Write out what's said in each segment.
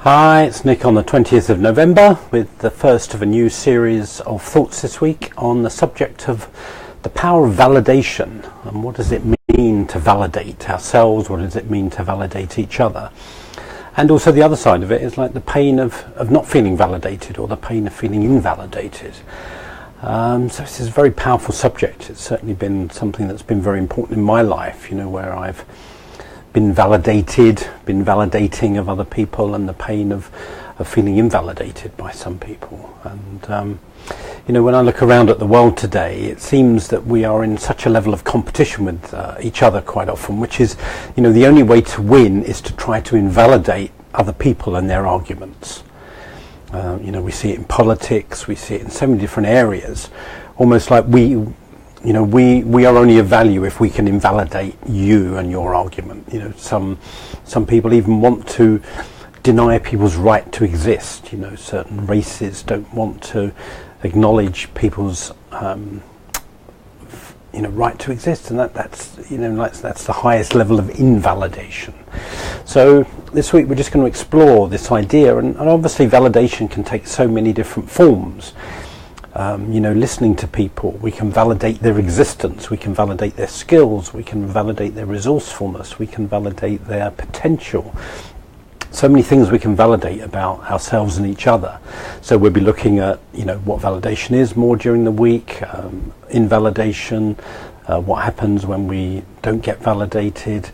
Hi, it's Nick on the 20th of November with the first of a new series of thoughts this week on the subject of the power of validation and what does it mean to validate ourselves, what does it mean to validate each other. And also the other side of it is like the pain of not feeling validated or the pain of feeling invalidated. So this is a very powerful subject. It's certainly been something that's been very important in my life, where I've been validating of other people and the pain of feeling invalidated by some people. And when I look around at the world today, it seems that we are in such a level of competition with each other quite often, which is, the only way to win is to try to invalidate other people and their arguments. We see it in politics, we see it in so many different areas, almost like we are only of value if we can invalidate you and your argument. Some people even want to deny people's right to exist. Certain races don't want to acknowledge people's right to exist, and that's the highest level of invalidation. So this week we're just going to explore this idea, and obviously validation can take so many different forms. Listening to people, we can validate their existence, we can validate their skills, we can validate their resourcefulness, we can validate their potential. So many things we can validate about ourselves and each other. So we'll be looking at, what validation is more during the week, invalidation, what happens when we don't get validated,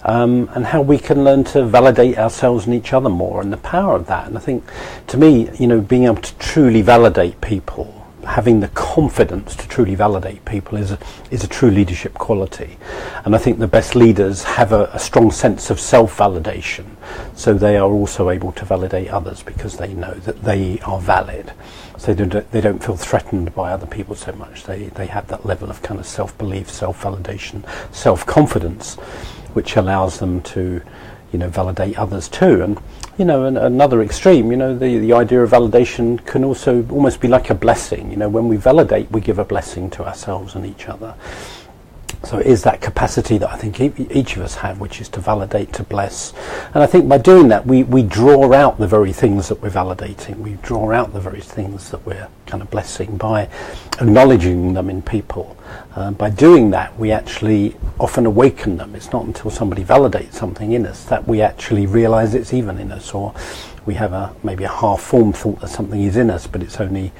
and how we can learn to validate ourselves and each other more, and the power of that. And I think, to me, being able to truly validate people, having the confidence to truly validate people is a true leadership quality. And I think the best leaders have a strong sense of self-validation, so they are also able to validate others because they know that they are valid. So they don't feel threatened by other people so much. They have that level of kind of self-belief, self-validation, self-confidence, which allows them to validate others too. And another extreme, the idea of validation can also almost be like a blessing. When we validate, we give a blessing to ourselves and each other. So it is that capacity that I think each of us have, which is to validate, to bless. And I think by doing that, we draw out the very things that we're validating. We draw out the very things that we're kind of blessing by acknowledging them in people. By doing that, we actually often awaken them. It's not until somebody validates something in us that we actually realize it's even in us, or we have maybe a half-formed thought that something is in us, but it's only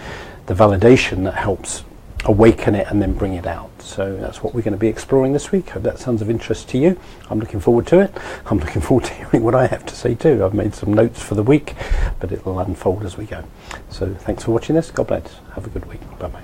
the validation that helps awaken it and then bring it out. So that's what we're going to be exploring this week. Hope that sounds of interest to you. I'm looking forward to it. I'm looking forward to hearing what I have to say too. I've made some notes for the week, but it'll unfold as we go. So thanks for watching this. God bless. Have a good week. Bye bye.